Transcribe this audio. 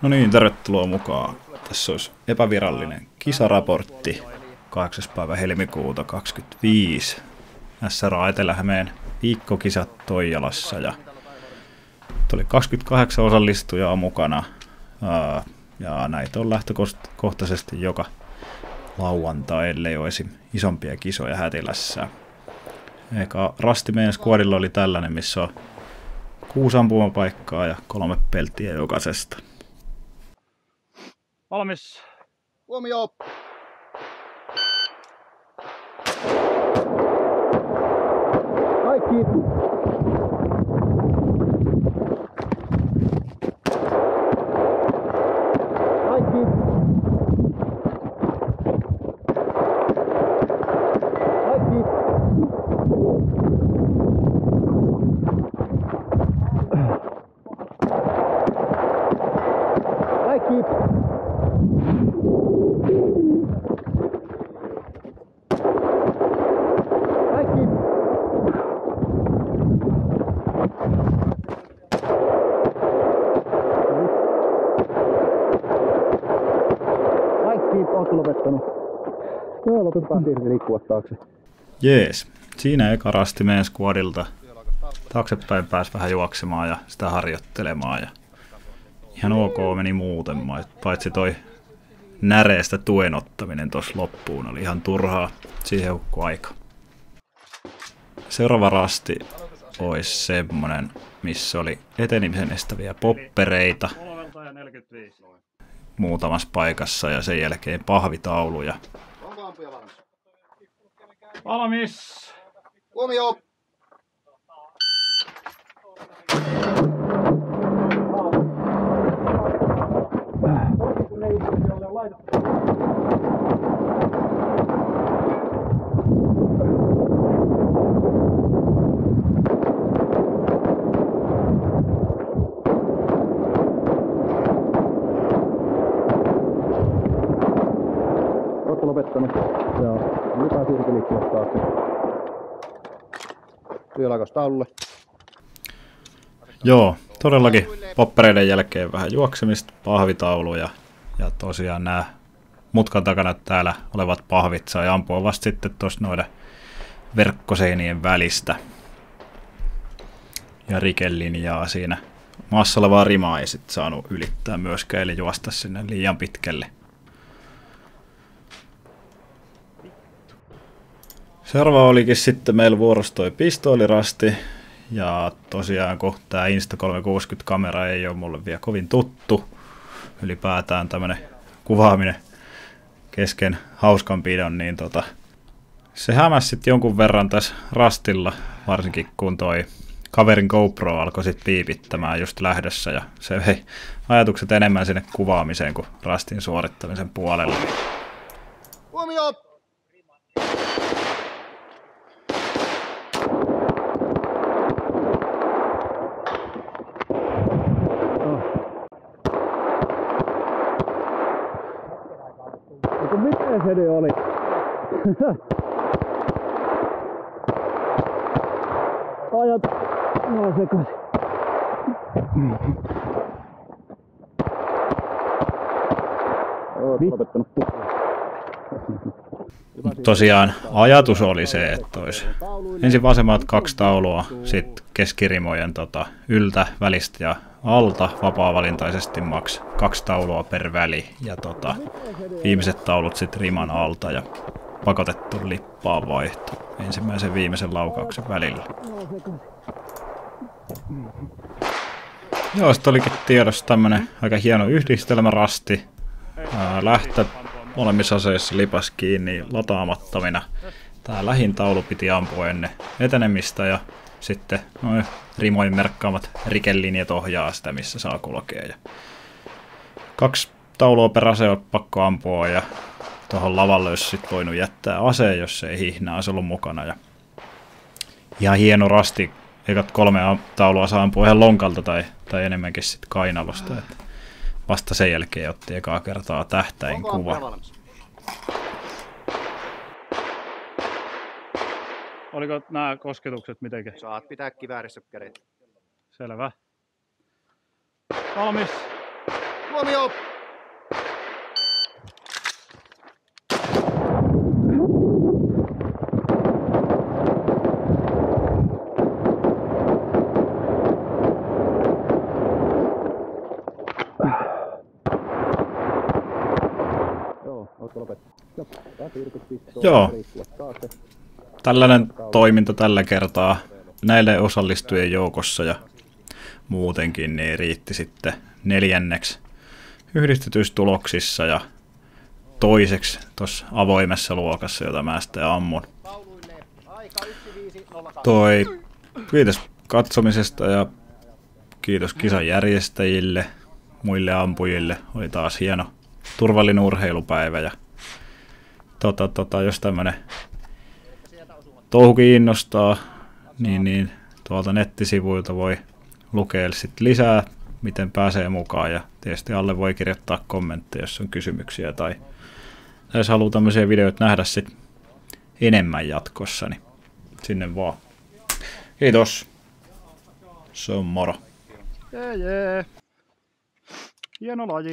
No niin, tervetuloa mukaan. Tässä olisi epävirallinen kisaraportti 8. päivä helmikuuta 2025. SRA Etelä-Hämeen viikkokisat Toijalassa ja oli 28 osallistujaa mukana ja näitä on lähtökohtaisesti joka lauantai, ellei olisi isompia kisoja Hätilässä. Eka rasti meidän skuadilla oli tällainen, missä on 6 ampumapaikkaa ja 3 peltiä jokaisesta. Valmis. Huomio! Kaikki! Kaikki! Kaikki! Kaikki! Kaikki! Kaikki, ootko lopettanut? Joo, lopetetaan irti liikkua taakse. Jees, siinä eka rasti meidän skuadilta. Taaksepäin pääsi vähän juoksemaan ja sitä harjoittelemaan. Ja ihan ok meni muuten, paitsi toi näreestä tuen ottaminen tuossa loppuun oli ihan turhaa. Siihen hukkui aika. Seuraava rasti olisi semmonen, missä oli etenemisen estäviä poppereita muutamassa paikassa ja sen jälkeen pahvitauluja. Onko ampuja valmis? Valmis. Huomio! Ootko lopettanut? Joo. Mitä siirtyi liikkua taakse? Työlakas taululle. Joo, todellakin poppereiden jälkeen vähän juoksemista, pahvitauluja ja tosiaan nämä mutkan takana täällä olevat pahvit sai ampua vasta sitten tuossa noiden verkkoseinien välistä. Ja rikelinjaa siinä maassa olevaa rimaa ei sitten saanut ylittää myöskään, eli juosta sinne liian pitkälle. Seuraava olikin sitten meillä vuorossa toi pistoolirasti. Ja tosiaan kun tämä Insta360-kamera ei ole mulle vielä kovin tuttu, ylipäätään tämmönen kuvaaminen kesken hauskanpidon, niin se hämäsi sitten jonkun verran tässä rastilla, varsinkin kun toi kaverin GoPro alkoi sitten piipittämään just lähdössä, ja se vei ajatukset enemmän sinne kuvaamiseen kuin rastin suorittamisen puolelle. Huomio! Miten se nyt oli? Ajat vaan sekaisin. Oot lopettanut. Tosiaan ajatus oli se, että olisi ensin vasemmat 2 taulua, sitten keskirimojen yltä, välistä ja alta vapaa-valintaisesti maks 2 taulua per väli ja viimeiset taulut sitten riman alta ja pakotettu lippaan vaihto ensimmäisen viimeisen laukauksen välillä. Joo, sitten olikin tiedossa tämmönen aika hieno yhdistelmärasti. Lähtö molemmissa aseissa lipas kiinni lataamattomina. Tää lähin taulu piti ampua ennen etenemistä ja sitten noin rimoin merkkaamat rikelinjat ohjaa sitä, missä saa kulkea. Ja 2 taulua per ase on pakko ampua ja tuohon lavalle olisi sit voinut jättää aseen, jos ei hihnää olisi ollut mukana. Ja ihan hieno rasti. Ekat 3 taulua saa ampua ihan lonkalta tai enemmänkin sit kainalosta. Et vasta sen jälkeen otti ekaa kertaa tähtäin kuva. Oliko nämä kosketukset mitenkin? Saat pitää kiväärissä kädet. Selvä. Valmis. Huomio! Joo. Tällainen toiminta tällä kertaa näille osallistujien joukossa ja muutenkin niin riitti sitten 4. yhdistetystuloksissa ja toiseksi tuossa avoimessa luokassa, jota mä sitten ammun. Kiitos katsomisesta ja kiitos kisan järjestäjille, muille ampujille. Oli taas hieno turvallinen urheilupäivä ja jos tämmönen touhu kiinnostaa, niin tuolta nettisivuilta voi lukea sit lisää, miten pääsee mukaan ja tietysti alle voi kirjoittaa kommentteja, jos on kysymyksiä tai jos haluaa tämmöisiä videoita nähdä sit enemmän jatkossa, niin sinne vaan. Kiitos. Se on moro. Jee. Hieno laji.